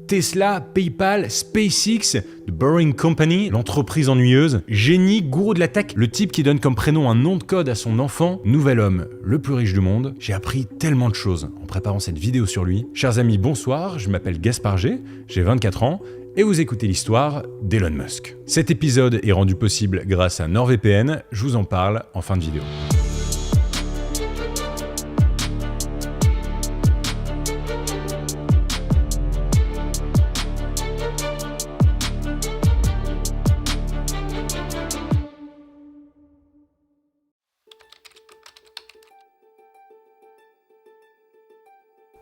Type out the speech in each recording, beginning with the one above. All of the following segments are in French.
Tesla, PayPal, SpaceX, The Boring Company, l'entreprise ennuyeuse, génie, gourou de la tech, le type qui donne comme prénom un nom de code à son enfant, nouvel homme le plus riche du monde. J'ai appris tellement de choses en préparant cette vidéo sur lui. Chers amis, bonsoir, je m'appelle Gaspard G, j'ai 24 ans et vous écoutez l'histoire d'Elon Musk. Cet épisode est rendu possible grâce à NordVPN, je vous en parle en fin de vidéo.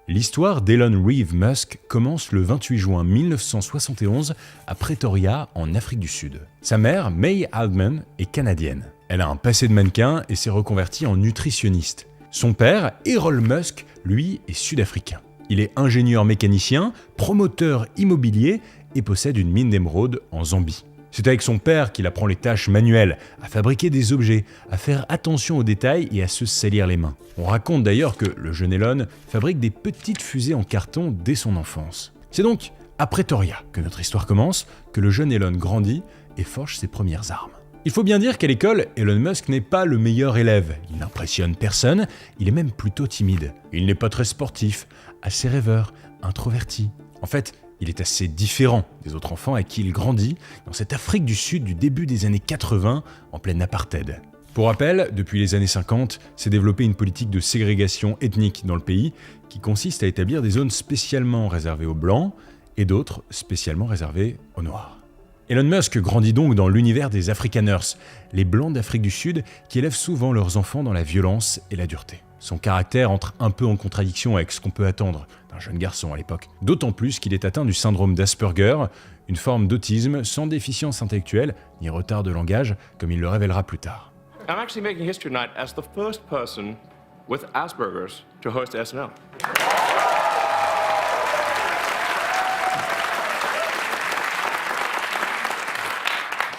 L'histoire d'Elon Reeve Musk commence le 28 juin 1971 à Pretoria, en Afrique du Sud. Sa mère, May Haldeman, est canadienne. Elle a un passé de mannequin et s'est reconvertie en nutritionniste. Son père, Errol Musk, lui, est sud-africain. Il est ingénieur mécanicien, promoteur immobilier et possède une mine d'émeraude en Zambie. C'est avec son père qu'il apprend les tâches manuelles, à fabriquer des objets, à faire attention aux détails et à se salir les mains. On raconte d'ailleurs que le jeune Elon fabrique des petites fusées en carton dès son enfance. C'est donc à Pretoria que notre histoire commence, que le jeune Elon grandit et forge ses premières armes. Il faut bien dire qu'à l'école, Elon Musk n'est pas le meilleur élève. Il n'impressionne personne, il est même plutôt timide. Il n'est pas très sportif, assez rêveur, introverti. En fait, il est assez différent des autres enfants avec qui il grandit dans cette Afrique du Sud du début des années 80, en pleine apartheid. Pour rappel, depuis les années 50, s'est développée une politique de ségrégation ethnique dans le pays qui consiste à établir des zones spécialement réservées aux Blancs et d'autres spécialement réservées aux Noirs. Elon Musk grandit donc dans l'univers des Afrikaners, les Blancs d'Afrique du Sud qui élèvent souvent leurs enfants dans la violence et la dureté. Son caractère entre un peu en contradiction avec ce qu'on peut attendre d'un jeune garçon à l'époque. D'autant plus qu'il est atteint du syndrome d'Asperger, une forme d'autisme sans déficience intellectuelle ni retard de langage, comme il le révélera plus tard. I'm actually making history tonight as the first person with Asperger's to host SNL.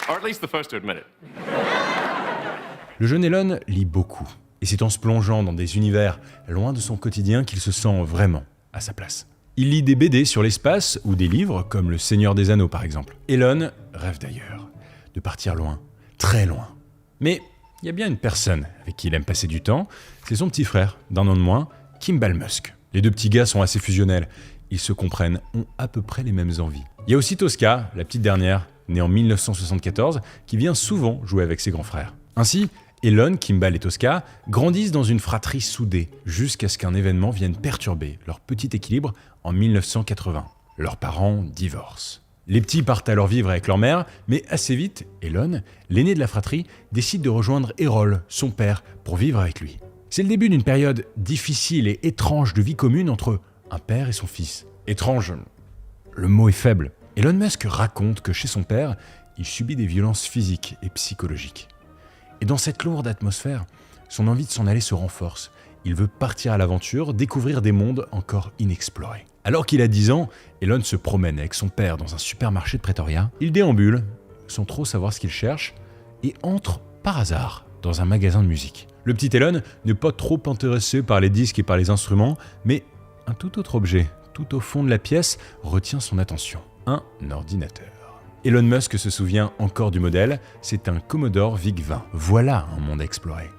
Or at least the first to admit it. Le jeune Elon lit beaucoup. Et c'est en se plongeant dans des univers loin de son quotidien qu'il se sent vraiment à sa place. Il lit des BD sur l'espace ou des livres comme Le Seigneur des Anneaux par exemple. Elon rêve d'ailleurs, de partir loin, très loin. Mais il y a bien une personne avec qui il aime passer du temps, c'est son petit frère, d'un an de moins, Kimball Musk. Les deux petits gars sont assez fusionnels, ils se comprennent, ont à peu près les mêmes envies. Il y a aussi Tosca, la petite dernière, née en 1974, qui vient souvent jouer avec ses grands frères. Ainsi, Elon, Kimball et Tosca grandissent dans une fratrie soudée, jusqu'à ce qu'un événement vienne perturber leur petit équilibre en 1980. Leurs parents divorcent. Les petits partent alors vivre avec leur mère, mais assez vite, Elon, l'aîné de la fratrie, décide de rejoindre Errol, son père, pour vivre avec lui. C'est le début d'une période difficile et étrange de vie commune entre un père et son fils. Étrange, le mot est faible. Elon Musk raconte que chez son père, il subit des violences physiques et psychologiques. Et dans cette lourde atmosphère, son envie de s'en aller se renforce. Il veut partir à l'aventure, découvrir des mondes encore inexplorés. Alors qu'il a 10 ans, Elon se promène avec son père dans un supermarché de Pretoria. Il déambule, sans trop savoir ce qu'il cherche, et entre par hasard dans un magasin de musique. Le petit Elon n'est pas trop intéressé par les disques et par les instruments, mais un tout autre objet, tout au fond de la pièce, retient son attention. Un ordinateur. Elon Musk se souvient encore du modèle, c'est un Commodore VIC-20. Voilà un monde à explorer.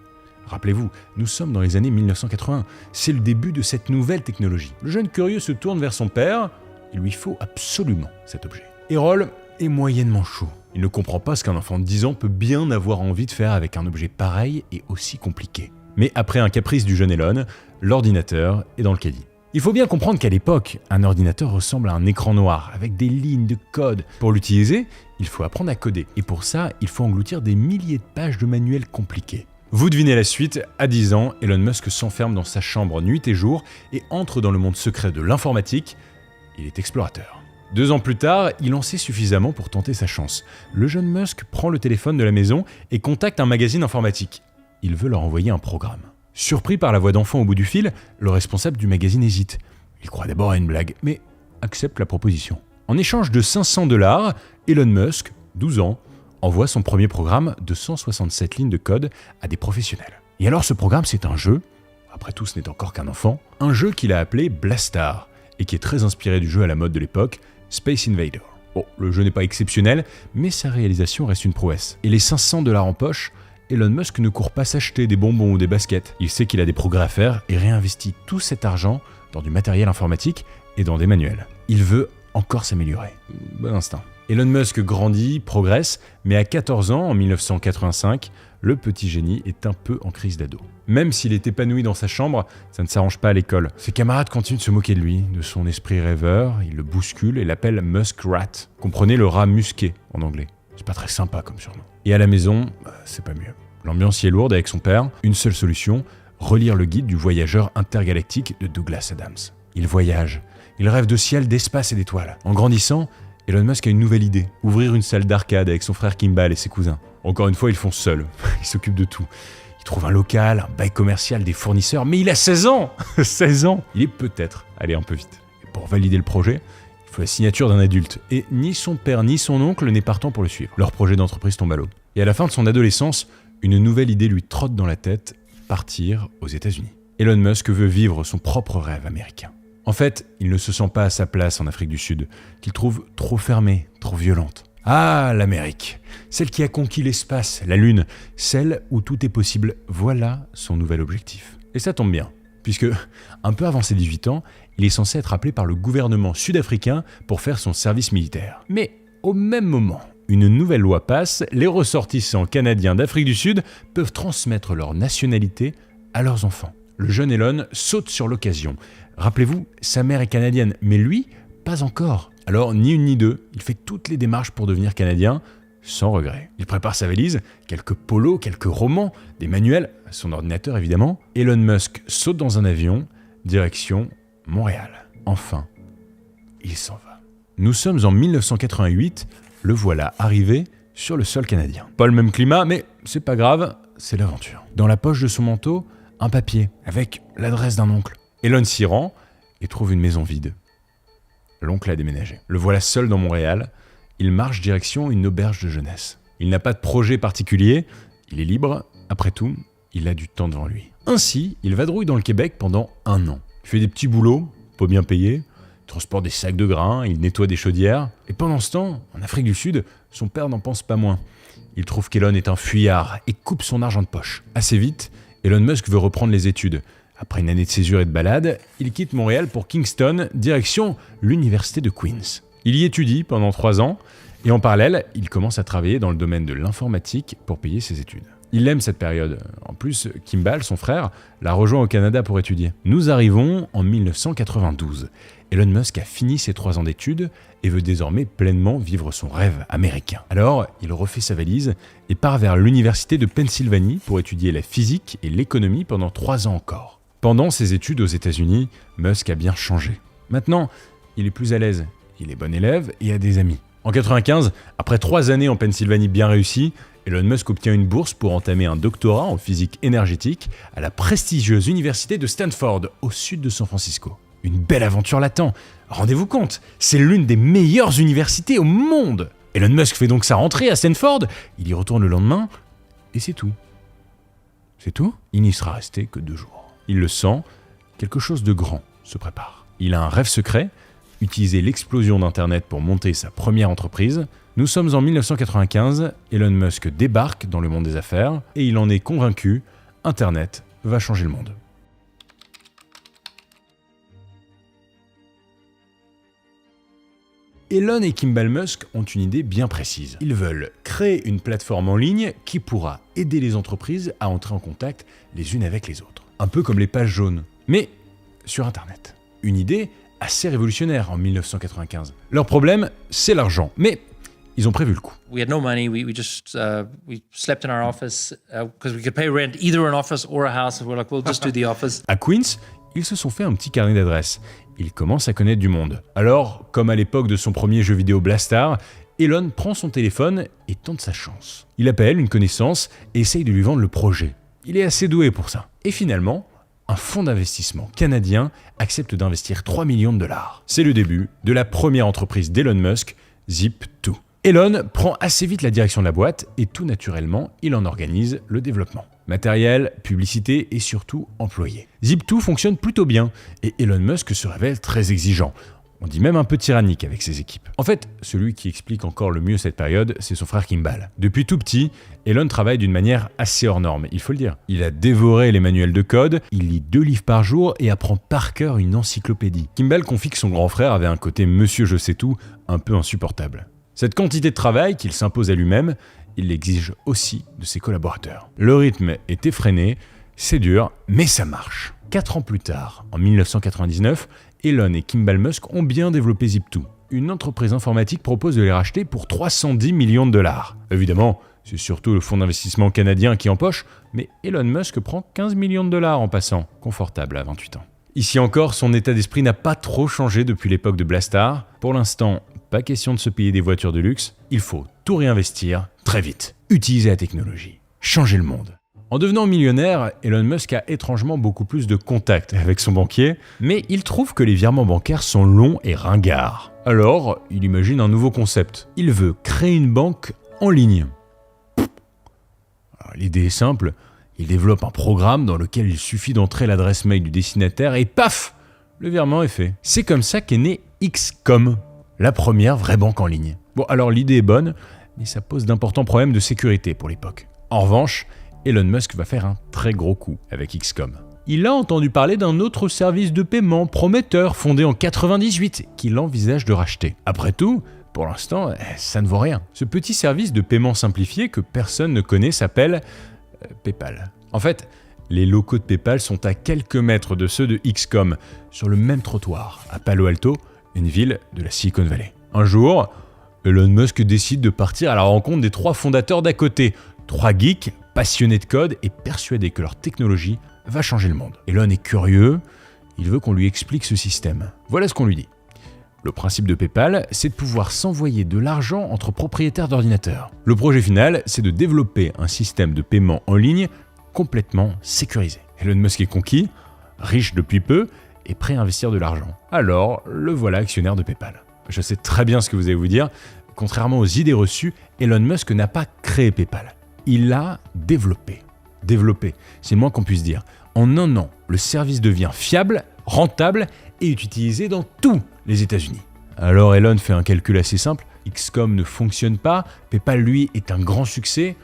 Rappelez-vous, nous sommes dans les années 1980, c'est le début de cette nouvelle technologie. Le jeune curieux se tourne vers son père, il lui faut absolument cet objet. Errol est moyennement chaud. Il ne comprend pas ce qu'un enfant de 10 ans peut bien avoir envie de faire avec un objet pareil et aussi compliqué. Mais après un caprice du jeune Elon, l'ordinateur est dans le caddie. Il faut bien comprendre qu'à l'époque, un ordinateur ressemble à un écran noir, avec des lignes de code. Pour l'utiliser, il faut apprendre à coder. Et pour ça, il faut engloutir des milliers de pages de manuels compliqués. Vous devinez la suite, à 10 ans, Elon Musk s'enferme dans sa chambre nuit et jour et entre dans le monde secret de l'informatique. Il est explorateur. 2 ans plus tard, il en sait suffisamment pour tenter sa chance. Le jeune Musk prend le téléphone de la maison et contacte un magazine informatique. Il veut leur envoyer un programme. Surpris par la voix d'enfant au bout du fil, le responsable du magazine hésite. Il croit d'abord à une blague, mais accepte la proposition. En échange de $500, Elon Musk, 12 ans, envoie son premier programme de 167 lignes de code à des professionnels. Et alors ce programme, c'est un jeu, après tout ce n'est encore qu'un enfant, un jeu qu'il a appelé Blastar, et qui est très inspiré du jeu à la mode de l'époque, Space Invader. Bon, le jeu n'est pas exceptionnel, mais sa réalisation reste une prouesse. Et les 500 $ en poche, Elon Musk ne court pas s'acheter des bonbons ou des baskets. Il sait qu'il a des progrès à faire et réinvestit tout cet argent dans du matériel informatique et dans des manuels. Il veut encore s'améliorer. Bon instinct. Elon Musk grandit, progresse, mais à 14 ans, en 1985, le petit génie est un peu en crise d'ado. Même s'il est épanoui dans sa chambre, ça ne s'arrange pas à l'école. Ses camarades continuent de se moquer de lui, de son esprit rêveur, ils le bousculent et l'appellent Muskrat. Comprenez le rat musqué en anglais. C'est pas très sympa comme surnom. Et à la maison, c'est pas mieux. L'ambiance y est lourde avec son père. Une seule solution, relire le guide du voyageur intergalactique de Douglas Adams. Il voyage, il rêve de ciel, d'espace et d'étoiles. En grandissant, Elon Musk a une nouvelle idée, ouvrir une salle d'arcade avec son frère Kimball et ses cousins. Encore une fois, ils font seuls, ils s'occupent de tout. Il trouve un local, un bail commercial, des fournisseurs, mais il a 16 ans 16 ans. Il est peut-être allé un peu vite. Et pour valider le projet, il faut la signature d'un adulte. Et ni son père ni son oncle n'est partant pour le suivre. Leur projet d'entreprise tombe à l'eau. Et à la fin de son adolescence, une nouvelle idée lui trotte dans la tête, partir aux États-Unis. Elon Musk veut vivre son propre rêve américain. En fait, il ne se sent pas à sa place en Afrique du Sud, qu'il trouve trop fermée, trop violente. Ah, l'Amérique, celle qui a conquis l'espace, la Lune, celle où tout est possible, voilà son nouvel objectif. Et ça tombe bien, puisque, un peu avant ses 18 ans, il est censé être appelé par le gouvernement sud-africain pour faire son service militaire. Mais au même moment, une nouvelle loi passe, les ressortissants canadiens d'Afrique du Sud peuvent transmettre leur nationalité à leurs enfants. Le jeune Elon saute sur l'occasion. Rappelez-vous, sa mère est canadienne, mais lui, pas encore. Alors, ni une ni deux, il fait toutes les démarches pour devenir canadien, sans regret. Il prépare sa valise, quelques polos, quelques romans, des manuels, son ordinateur évidemment. Elon Musk saute dans un avion, direction Montréal. Enfin, il s'en va. Nous sommes en 1988, le voilà arrivé sur le sol canadien. Pas le même climat, mais c'est pas grave, c'est l'aventure. Dans la poche de son manteau, un papier avec l'adresse d'un oncle. Elon s'y rend et trouve une maison vide. L'oncle a déménagé. Le voilà seul dans Montréal. Il marche direction une auberge de jeunesse. Il n'a pas de projet particulier. Il est libre. Après tout, il a du temps devant lui. Ainsi, il vadrouille dans le Québec pendant 1 an. Il fait des petits boulots, pas bien payés. Il transporte des sacs de grains. Il nettoie des chaudières. Et pendant ce temps, en Afrique du Sud, son père n'en pense pas moins. Il trouve qu'Elon est un fuyard et coupe son argent de poche. Assez vite, Elon Musk veut reprendre les études. Après une année de césure et de balade, il quitte Montréal pour Kingston, direction l'université de Queens. Il y étudie pendant 3 ans, et en parallèle, il commence à travailler dans le domaine de l'informatique pour payer ses études. Il aime cette période. En plus, Kimball, son frère, l'a rejoint au Canada pour étudier. Nous arrivons en 1992. Elon Musk a fini ses 3 ans d'études et veut désormais pleinement vivre son rêve américain. Alors, il refait sa valise et part vers l'université de Pennsylvanie pour étudier la physique et l'économie pendant 3 ans encore. Pendant ses études aux États-Unis, Musk a bien changé. Maintenant, il est plus à l'aise, il est bon élève et a des amis. En 1995, après 3 années en Pennsylvanie bien réussies, Elon Musk obtient une bourse pour entamer un doctorat en physique énergétique à la prestigieuse université de Stanford, au sud de San Francisco. Une belle aventure l'attend. Rendez-vous compte, c'est l'une des meilleures universités au monde. Elon Musk fait donc sa rentrée à Stanford, il y retourne le lendemain, et c'est tout. C'est tout ? Il n'y sera resté que 2 jours. Il le sent, quelque chose de grand se prépare. Il a un rêve secret, utiliser l'explosion d'Internet pour monter sa première entreprise. Nous sommes en 1995, Elon Musk débarque dans le monde des affaires et il en est convaincu, Internet va changer le monde. Elon et Kimball Musk ont une idée bien précise. Ils veulent créer une plateforme en ligne qui pourra aider les entreprises à entrer en contact les unes avec les autres. Un peu comme les pages jaunes, mais sur Internet. Une idée assez révolutionnaire en 1995. Leur problème, c'est l'argent, mais ils ont prévu le coup. We had no money. We slept in our office because we could pay rent either an office or a house. And we're like, we'll just do the office. À Queens, ils se sont fait un petit carnet d'adresses. Ils commencent à connaître du monde. Alors, comme à l'époque de son premier jeu vidéo Blastar, Elon prend son téléphone et tente sa chance. Il appelle une connaissance et essaye de lui vendre le projet. Il est assez doué pour ça. Et finalement, un fonds d'investissement canadien accepte d'investir 3 millions de dollars. C'est le début de la première entreprise d'Elon Musk, Zip2. Elon prend assez vite la direction de la boîte et tout naturellement, il en organise le développement. Matériel, publicité et surtout employés. Zip2 fonctionne plutôt bien et Elon Musk se révèle très exigeant. On dit même un peu tyrannique avec ses équipes. En fait, celui qui explique encore le mieux cette période, c'est son frère Kimball. Depuis tout petit, Elon travaille d'une manière assez hors norme, il faut le dire. Il a dévoré les manuels de code, il lit 2 livres par jour et apprend par cœur une encyclopédie. Kimball confie que son grand frère avait un côté monsieur je sais tout un peu insupportable. Cette quantité de travail qu'il s'impose à lui-même, il l'exige aussi de ses collaborateurs. Le rythme est effréné, c'est dur, mais ça marche. 4 ans plus tard, en 1999, Elon et Kimball Musk ont bien développé Zip2. Une entreprise informatique propose de les racheter pour 310 millions de dollars. Évidemment, c'est surtout le fonds d'investissement canadien qui empoche, mais Elon Musk prend 15 millions de dollars en passant, confortable à 28 ans. Ici encore, son état d'esprit n'a pas trop changé depuis l'époque de Blastar. Pour l'instant, pas question de se payer des voitures de luxe, il faut tout réinvestir très vite. Utiliser la technologie, changer le monde. En devenant millionnaire, Elon Musk a étrangement beaucoup plus de contacts avec son banquier, mais il trouve que les virements bancaires sont longs et ringards. Alors, il imagine un nouveau concept. Il veut créer une banque en ligne. L'idée est simple, il développe un programme dans lequel il suffit d'entrer l'adresse mail du destinataire et paf, le virement est fait. C'est comme ça qu'est née XCOM, la première vraie banque en ligne. Bon, alors l'idée est bonne, mais ça pose d'importants problèmes de sécurité pour l'époque. En revanche, Elon Musk va faire un très gros coup avec XCOM. Il a entendu parler d'un autre service de paiement prometteur fondé en 98 qu'il envisage de racheter. Après tout, pour l'instant, ça ne vaut rien. Ce petit service de paiement simplifié que personne ne connaît s'appelle PayPal. En fait, les locaux de PayPal sont à quelques mètres de ceux de XCOM, sur le même trottoir, à Palo Alto, une ville de la Silicon Valley. Un jour, Elon Musk décide de partir à la rencontre des 3 fondateurs d'à côté, 3 geeks passionnés de code et persuadés que leur technologie va changer le monde. Elon est curieux, il veut qu'on lui explique ce système. Voilà ce qu'on lui dit. Le principe de PayPal, c'est de pouvoir s'envoyer de l'argent entre propriétaires d'ordinateurs. Le projet final, c'est de développer un système de paiement en ligne complètement sécurisé. Elon Musk est conquis, riche depuis peu et prêt à investir de l'argent. Alors, le voilà actionnaire de PayPal. Je sais très bien ce que vous allez vous dire. Contrairement aux idées reçues, Elon Musk n'a pas créé PayPal. Il l'a développé. Développé, c'est le moins qu'on puisse dire. En un an, le service devient fiable, rentable et est utilisé dans tous les États-Unis. Alors Elon fait un calcul assez simple. XCOM ne fonctionne pas, PayPal lui est un grand succès.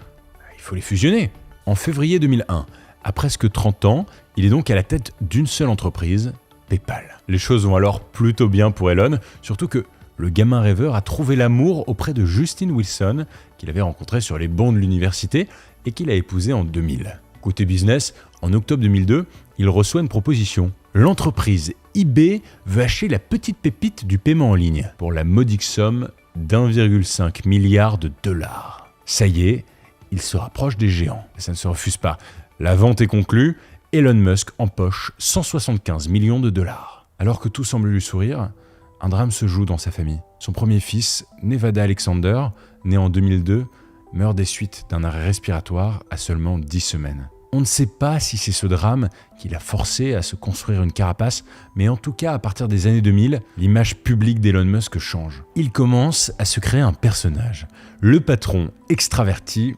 Il faut les fusionner. En février 2001, à presque 30 ans, il est donc à la tête d'une seule entreprise, PayPal. Les choses vont alors plutôt bien pour Elon, surtout que le gamin rêveur a trouvé l'amour auprès de Justine Wilson, qu'il avait rencontré sur les bancs de l'université et qu'il a épousé en 2000. Côté business, en octobre 2002, il reçoit une proposition. L'entreprise eBay veut acheter la petite pépite du paiement en ligne pour la modique somme d'1,5 milliard de dollars. Ça y est, il se rapproche des géants. Ça ne se refuse pas. La vente est conclue, Elon Musk empoche 175 millions de dollars. Alors que tout semble lui sourire, un drame se joue dans sa famille. Son premier fils, Nevada Alexander, né en 2002, meurt des suites d'un arrêt respiratoire à seulement 10 semaines. On ne sait pas si c'est ce drame qui l'a forcé à se construire une carapace, mais en tout cas, à partir des années 2000, l'image publique d'Elon Musk change. Il commence à se créer un personnage, le patron extraverti,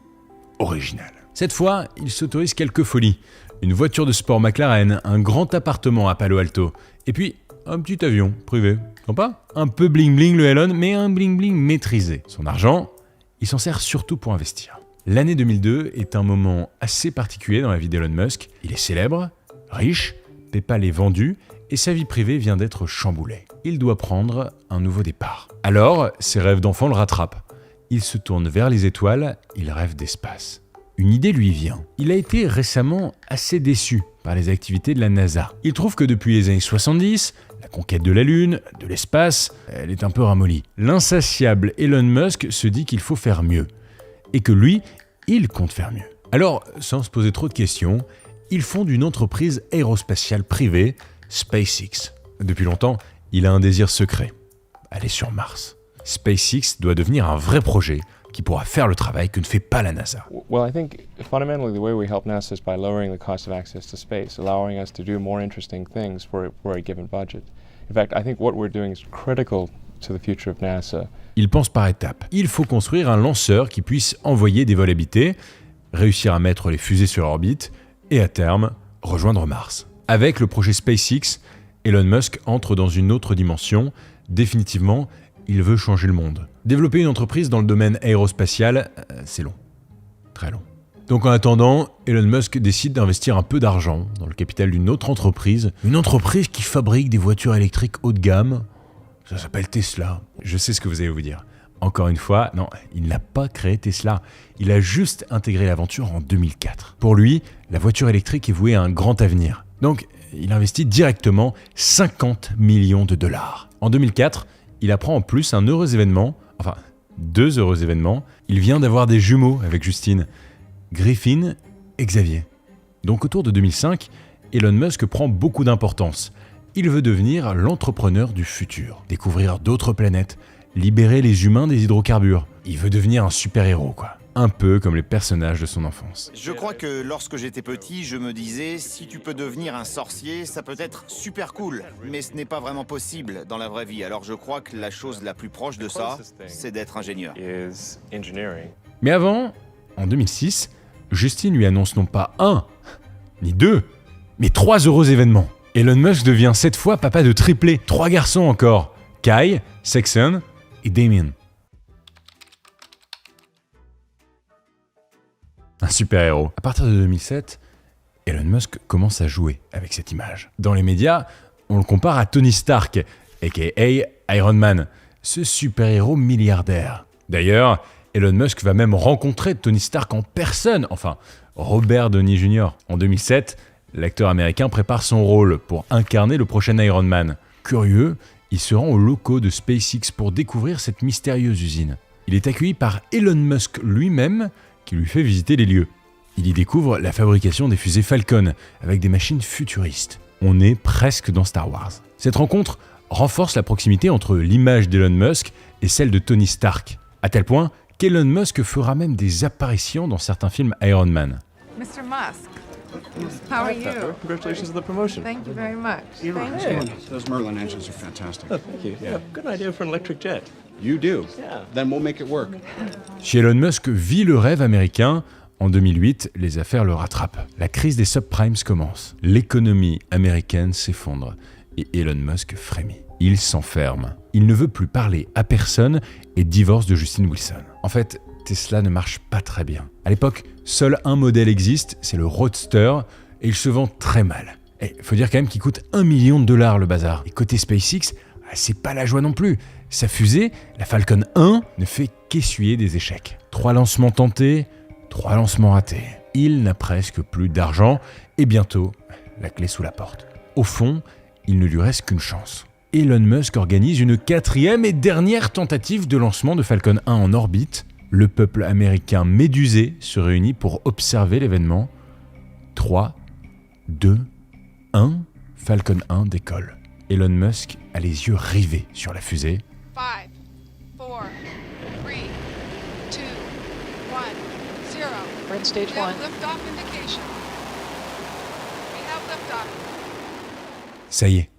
original. Cette fois, il s'autorise quelques folies. Une voiture de sport McLaren, un grand appartement à Palo Alto, et puis un petit avion privé. Sympa ? Un peu bling-bling le Elon, mais un bling-bling maîtrisé. Son argent, il s'en sert surtout pour investir. L'année 2002 est un moment assez particulier dans la vie d'Elon Musk. Il est célèbre, riche, PayPal est vendu et sa vie privée vient d'être chamboulée. Il doit prendre un nouveau départ. Alors, ses rêves d'enfant le rattrapent. Il se tourne vers les étoiles, il rêve d'espace. Une idée lui vient. Il a été récemment assez déçu par les activités de la NASA. Il trouve que depuis les années 70, la conquête de la Lune, de l'espace, elle est un peu ramollie. L'insatiable Elon Musk se dit qu'il faut faire mieux. Et que lui, il compte faire mieux. Alors, sans se poser trop de questions, il fonde une entreprise aérospatiale privée, SpaceX. Depuis longtemps, il a un désir secret, aller sur Mars. SpaceX doit devenir un vrai projet qui pourra faire le travail que ne fait pas la NASA. Well, I think fundamentally the way we help NASA is by lowering the cost of access to space, allowing us to do more interesting things for a given budget. In fact, I think what we're doing is critical to the future of NASA. Il pense par étapes. Il faut construire un lanceur qui puisse envoyer des vols habités, réussir à mettre les fusées sur orbite et à terme, rejoindre Mars. Avec le projet SpaceX, Elon Musk entre dans une autre dimension. Définitivement, il veut changer le monde. Développer une entreprise dans le domaine aérospatial, c'est long. Très long. Donc en attendant, Elon Musk décide d'investir un peu d'argent dans le capital d'une autre entreprise. Une entreprise qui fabrique des voitures électriques haut de gamme. Ça s'appelle Tesla. Je sais ce que vous allez vous dire. Encore une fois, non, il n'a pas créé Tesla. Il a juste intégré l'aventure en 2004. Pour lui, la voiture électrique est vouée à un grand avenir. Donc, il investit directement 50 millions de dollars. En 2004, il apprend en plus un heureux événement, enfin, 2 heureux événements. Il vient d'avoir des jumeaux avec Justine, Griffin et Xavier. Donc autour de 2005, Elon Musk prend beaucoup d'importance. Il veut devenir l'entrepreneur du futur, découvrir d'autres planètes, libérer les humains des hydrocarbures. Il veut devenir un super-héros, quoi. Un peu comme les personnages de son enfance. Je crois que lorsque j'étais petit, je me disais, si tu peux devenir un sorcier, ça peut être super cool. Mais ce n'est pas vraiment possible dans la vraie vie. Alors je crois que la chose la plus proche de ça, c'est d'être ingénieur. Is engineering. Mais avant, en 2006, Justine lui annonce non pas 1, ni 2, mais 3 heureux événements. Elon Musk devient cette fois papa de triplés, 3 garçons encore, Kai, Saxon et Damien. Un super-héros. À partir de 2007, Elon Musk commence à jouer avec cette image. Dans les médias, on le compare à Tony Stark, a.k.a. Iron Man, ce super-héros milliardaire. D'ailleurs, Elon Musk va même rencontrer Tony Stark en personne, enfin, Robert Downey Jr. En 2007, l'acteur américain prépare son rôle pour incarner le prochain Iron Man. Curieux, il se rend aux locaux de SpaceX pour découvrir cette mystérieuse usine. Il est accueilli par Elon Musk lui-même, qui lui fait visiter les lieux. Il y découvre la fabrication des fusées Falcon, avec des machines futuristes. On est presque dans Star Wars. Cette rencontre renforce la proximité entre l'image d'Elon Musk et celle de Tony Stark, à tel point qu'Elon Musk fera même des apparitions dans certains films Iron Man. Mr. Musk, how are you? Congratulations on the promotion. Thank you very much. Those Merlin engines are fantastic. Thank you. Yeah, good idea for an electric jet. You do? Yeah. Then we'll make it work. Chez Elon Musk vit le rêve américain. En 2008, les affaires le rattrapent. La crise des subprimes commence. L'économie américaine s'effondre et Elon Musk frémit. Il s'enferme. Il ne veut plus parler à personne et divorce de Justine Wilson. En fait, Tesla ne marche pas très bien. À l'époque, seul un modèle existe, c'est le Roadster, et il se vend très mal. Et faut dire quand même qu'il coûte $1 million le bazar. Et côté SpaceX, c'est pas la joie non plus. Sa fusée, la Falcon 1, ne fait qu'essuyer des échecs. 3 lancements tentés, 3 lancements ratés. Il n'a presque plus d'argent et bientôt, la clé sous la porte. Au fond, il ne lui reste qu'une chance. Elon Musk organise une 4e et dernière tentative de lancement de Falcon 1 en orbite. Le peuple américain médusé se réunit pour observer l'événement. 3, 2, 1, Falcon 1 décolle. Elon Musk a les yeux rivés sur la fusée. 5, 4, 3, 2, 1, 0. We're in stage We have 1. liftoff indication. We have liftoff. Ça y est,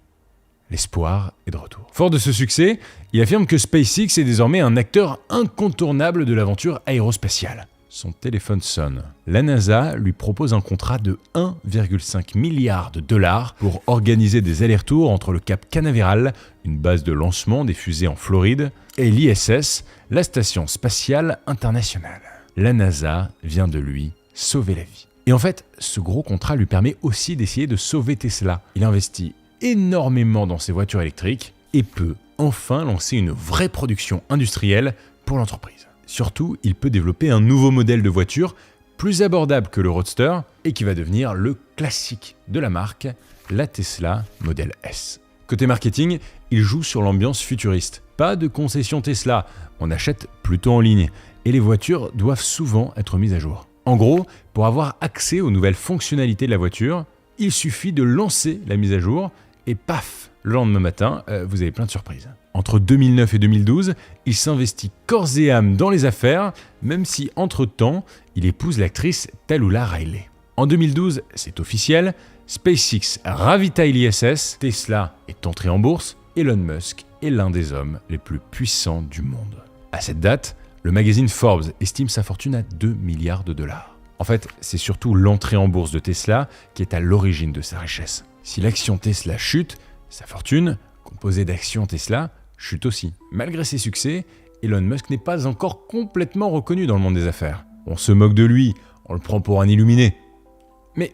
l'espoir est de retour. Fort de ce succès, il affirme que SpaceX est désormais un acteur incontournable de l'aventure aérospatiale. Son téléphone sonne. La NASA lui propose un contrat de 1,5 milliard de dollars pour organiser des allers-retours entre le Cap Canaveral, une base de lancement des fusées en Floride, et l'ISS, la Station Spatiale Internationale. La NASA vient de lui sauver la vie. Et en fait, ce gros contrat lui permet aussi d'essayer de sauver Tesla. Il investit énormément dans ses voitures électriques et peut enfin lancer une vraie production industrielle pour l'entreprise. Surtout, il peut développer un nouveau modèle de voiture plus abordable que le Roadster et qui va devenir le classique de la marque, la Tesla Model S. Côté marketing, il joue sur l'ambiance futuriste. Pas de concession Tesla, on achète plutôt en ligne et les voitures doivent souvent être mises à jour. En gros, pour avoir accès aux nouvelles fonctionnalités de la voiture, il suffit de lancer la mise à jour et paf, le lendemain matin, vous avez plein de surprises. Entre 2009 et 2012, il s'investit corps et âme dans les affaires, même si entre-temps, il épouse l'actrice Tallulah Riley. En 2012, c'est officiel, SpaceX ravitaille l'ISS, Tesla est entré en bourse, Elon Musk est l'un des hommes les plus puissants du monde. À cette date, le magazine Forbes estime sa fortune à 2 milliards de dollars. En fait, c'est surtout l'entrée en bourse de Tesla qui est à l'origine de sa richesse. Si l'action Tesla chute, sa fortune, composée d'actions Tesla, chute aussi. Malgré ses succès, Elon Musk n'est pas encore complètement reconnu dans le monde des affaires. On se moque de lui, on le prend pour un illuminé. Mais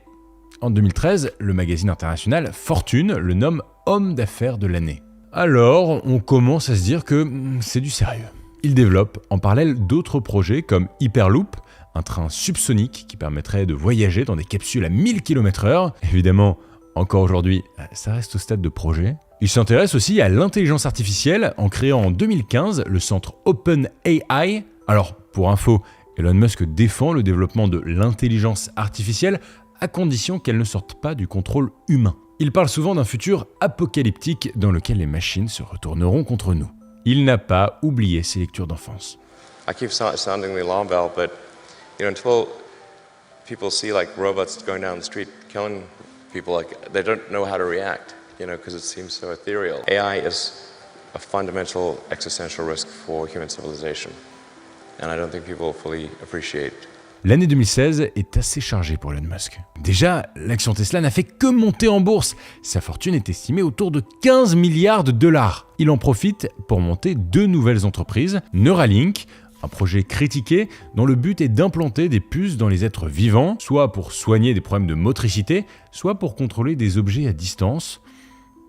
en 2013, le magazine international Fortune le nomme homme d'affaires de l'année. Alors, on commence à se dire que c'est du sérieux. Il développe en parallèle d'autres projets comme Hyperloop, un train subsonique qui permettrait de voyager dans des capsules à 1000 km/h. Évidemment, encore aujourd'hui, ça reste au stade de projet. Il s'intéresse aussi à l'intelligence artificielle en créant en 2015 le centre OpenAI. Alors, pour info, Elon Musk défend le développement de l'intelligence artificielle à condition qu'elle ne sorte pas du contrôle humain. Il parle souvent d'un futur apocalyptique dans lequel les machines se retourneront contre nous. Il n'a pas oublié ses lectures d'enfance. I keep sounding the alarm bell, but until people see like robots going down the street killing people, like they don't know how to react, because it seems so ethereal. AI is a fundamental existential risk for human civilization, and I don't think people fully appreciate. L'année 2016 est assez chargée pour Elon Musk. Déjà, l'action Tesla n'a fait que monter en bourse. Sa fortune est estimée autour de 15 milliards de dollars. Il en profite pour monter 2 nouvelles entreprises, Neuralink, un projet critiqué dont le but est d'implanter des puces dans les êtres vivants, soit pour soigner des problèmes de motricité, soit pour contrôler des objets à distance.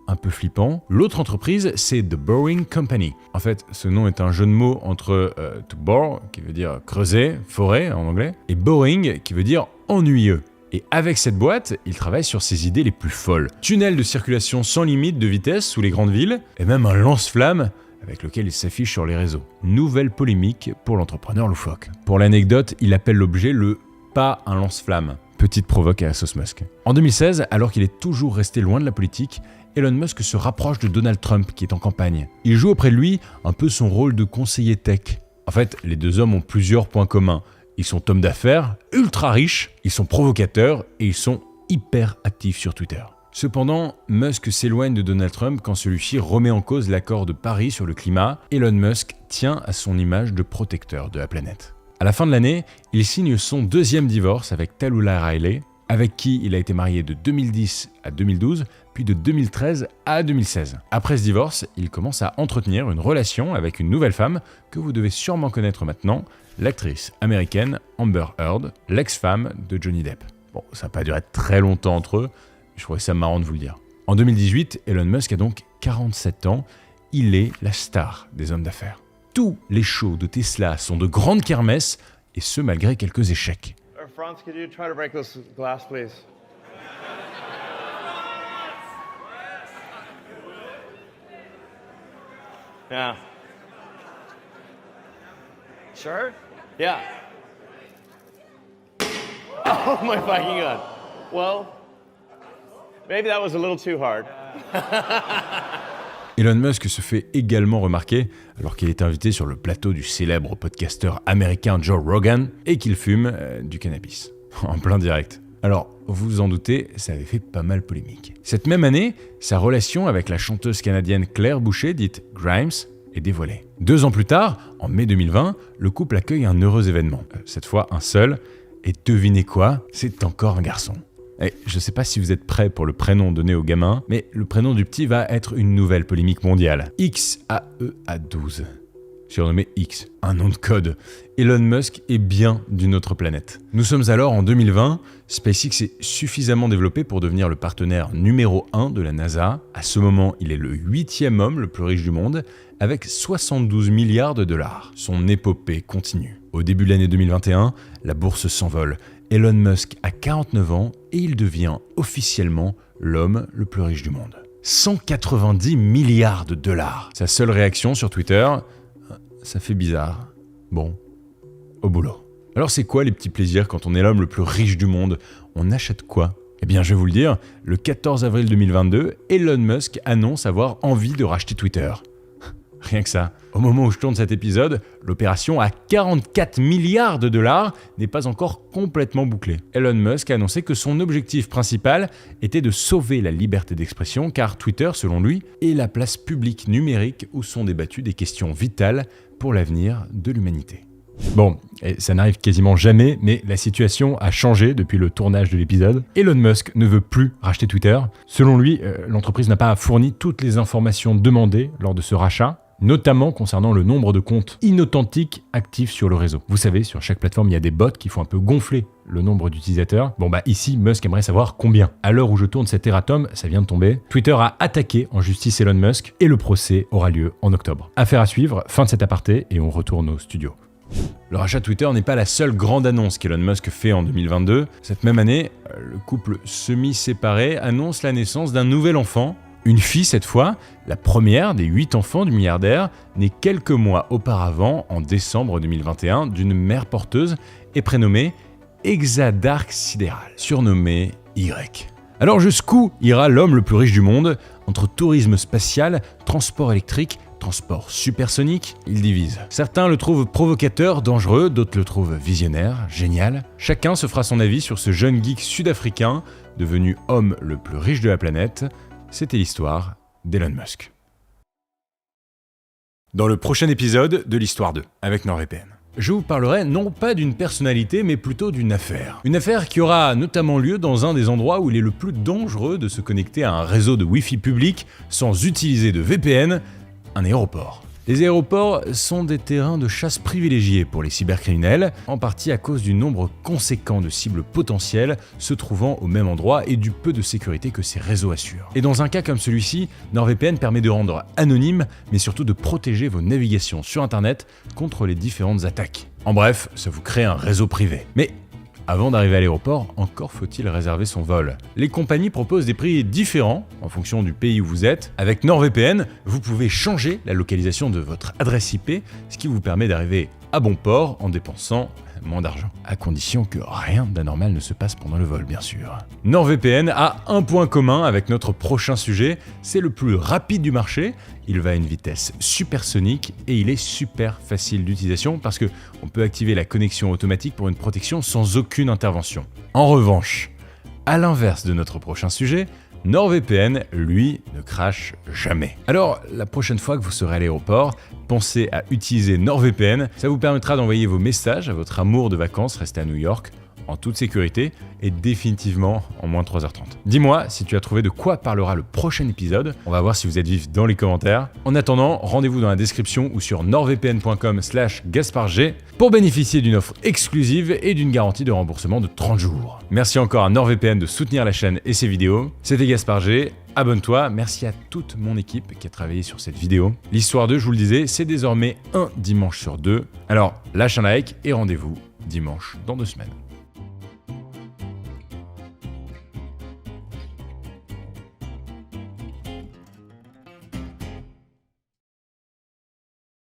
Un peu flippant. L'autre entreprise, c'est The Boring Company. En fait, ce nom est un jeu de mots entre to bore, qui veut dire creuser, forêt en anglais, et boring, qui veut dire ennuyeux. Et avec cette boîte, il travaille sur ses idées les plus folles. Tunnel de circulation sans limite de vitesse sous les grandes villes, et même un lance-flamme avec lequel il s'affiche sur les réseaux. Nouvelle polémique pour l'entrepreneur loufoque. Pour l'anecdote, il appelle l'objet le « pas un lance-flamme ». Petite provoque à la sauce Musk. En 2016, alors qu'il est toujours resté loin de la politique, Elon Musk se rapproche de Donald Trump qui est en campagne. Il joue auprès de lui un peu son rôle de conseiller tech. En fait, les deux hommes ont plusieurs points communs. Ils sont hommes d'affaires, ultra riches, ils sont provocateurs et ils sont hyper actifs sur Twitter. Cependant, Musk s'éloigne de Donald Trump quand celui-ci remet en cause l'accord de Paris sur le climat. Elon Musk tient à son image de protecteur de la planète. À la fin de l'année, il signe son 2e divorce avec Tallulah Riley, avec qui il a été marié de 2010 à 2012, puis de 2013 à 2016. Après ce divorce, il commence à entretenir une relation avec une nouvelle femme que vous devez sûrement connaître maintenant, l'actrice américaine Amber Heard, l'ex-femme de Johnny Depp. Bon, ça n'a pas duré très longtemps entre eux, mais je trouvais ça marrant de vous le dire. En 2018, Elon Musk a donc 47 ans, il est la star des hommes d'affaires. Tous les shows de Tesla sont de grandes kermesses, et ce malgré quelques échecs. Franz, could you try to break this glass, please? Yeah. Sure? Yeah. Oh my fucking god. Well, maybe that was a little too hard. Elon Musk se fait également remarquer alors qu'il est invité sur le plateau du célèbre podcasteur américain Joe Rogan et qu'il fume du cannabis. En plein direct. Alors, vous vous en doutez, ça avait fait pas mal polémique. Cette même année, sa relation avec la chanteuse canadienne Claire Boucher, dite Grimes, est dévoilée. 2 ans plus tard, en mai 2020, le couple accueille un heureux événement. Cette fois, un seul. Et devinez quoi ? C'est encore un garçon. Et je sais pas si vous êtes prêts pour le prénom donné au gamin, mais le prénom du petit va être une nouvelle polémique mondiale. XAEA12. Surnommé X, un nom de code. Elon Musk est bien d'une autre planète. Nous sommes alors en 2020, SpaceX est suffisamment développé pour devenir le partenaire numéro 1 de la NASA. À ce moment, il est le 8e homme le plus riche du monde, avec 72 milliards de dollars. Son épopée continue. Au début de l'année 2021, la bourse s'envole. Elon Musk a 49 ans et il devient officiellement l'homme le plus riche du monde. 190 milliards de dollars. Sa seule réaction sur Twitter, ça fait bizarre. Bon, au boulot. Alors c'est quoi les petits plaisirs quand on est l'homme le plus riche du monde ? On achète quoi ? Eh bien je vais vous le dire, le 14 avril 2022, Elon Musk annonce avoir envie de racheter Twitter. Rien que ça. Au moment où je tourne cet épisode, l'opération à 44 milliards de dollars n'est pas encore complètement bouclée. Elon Musk a annoncé que son objectif principal était de sauver la liberté d'expression car Twitter, selon lui, est la place publique numérique où sont débattues des questions vitales pour l'avenir de l'humanité. Bon, et ça n'arrive quasiment jamais, mais la situation a changé depuis le tournage de l'épisode. Elon Musk ne veut plus racheter Twitter. Selon lui, l'entreprise n'a pas fourni toutes les informations demandées lors de ce rachat, notamment concernant le nombre de comptes inauthentiques actifs sur le réseau. Vous savez, sur chaque plateforme, il y a des bots qui font un peu gonfler le nombre d'utilisateurs. Bon bah ici, Musk aimerait savoir combien. À l'heure où je tourne cet erratum, ça vient de tomber, Twitter a attaqué en justice Elon Musk et le procès aura lieu en octobre. Affaire à suivre, fin de cet aparté et on retourne au studio. Le rachat de Twitter n'est pas la seule grande annonce qu'Elon Musk fait en 2022. Cette même année, le couple semi-séparé annonce la naissance d'un nouvel enfant. Une fille cette fois, la première des 8 enfants du milliardaire, née quelques mois auparavant, en décembre 2021, d'une mère porteuse et prénommée Exadarque Sidéral, surnommée Y. Alors jusqu'où ira l'homme le plus riche du monde? Entre tourisme spatial, transport électrique, transport supersonique, il divise. Certains le trouvent provocateur, dangereux, d'autres le trouvent visionnaire, génial. Chacun se fera son avis sur ce jeune geek sud-africain, devenu homme le plus riche de la planète. C'était l'histoire d'Elon Musk. Dans le prochain épisode de l'Histoire 2, avec NordVPN, je vous parlerai non pas d'une personnalité, mais plutôt d'une affaire. Une affaire qui aura notamment lieu dans un des endroits où il est le plus dangereux de se connecter à un réseau de Wi-Fi public sans utiliser de VPN, un aéroport. Les aéroports sont des terrains de chasse privilégiés pour les cybercriminels, en partie à cause du nombre conséquent de cibles potentielles se trouvant au même endroit et du peu de sécurité que ces réseaux assurent. Et dans un cas comme celui-ci, NordVPN permet de rendre anonyme, mais surtout de protéger vos navigations sur Internet contre les différentes attaques. En bref, ça vous crée un réseau privé. Mais avant d'arriver à l'aéroport, encore faut-il réserver son vol. Les compagnies proposent des prix différents en fonction du pays où vous êtes. Avec NordVPN, vous pouvez changer la localisation de votre adresse IP, ce qui vous permet d'arriver à bon port en dépensant moins d'argent. À condition que rien d'anormal ne se passe pendant le vol, bien sûr. NordVPN a un point commun avec notre prochain sujet, c'est le plus rapide du marché. Il va à une vitesse supersonique et il est super facile d'utilisation parce que on peut activer la connexion automatique pour une protection sans aucune intervention. En revanche, à l'inverse de notre prochain sujet, NordVPN, lui, ne crache jamais. Alors, la prochaine fois que vous serez à l'aéroport, pensez à utiliser NordVPN. Ça vous permettra d'envoyer vos messages à votre amour de vacances resté à New York en toute sécurité et définitivement en moins de 3h30. Dis-moi si tu as trouvé de quoi parlera le prochain épisode. On va voir si vous êtes vif dans les commentaires. En attendant, rendez-vous dans la description ou sur nordvpn.com/GasparG pour bénéficier d'une offre exclusive et d'une garantie de remboursement de 30 jours. Merci encore à NordVPN de soutenir la chaîne et ses vidéos. C'était GasparG. Abonne-toi, merci à toute mon équipe qui a travaillé sur cette vidéo. L'Histoire 2, je vous le disais, c'est désormais un dimanche sur 2. Alors lâche un like et rendez-vous dimanche dans 2 semaines.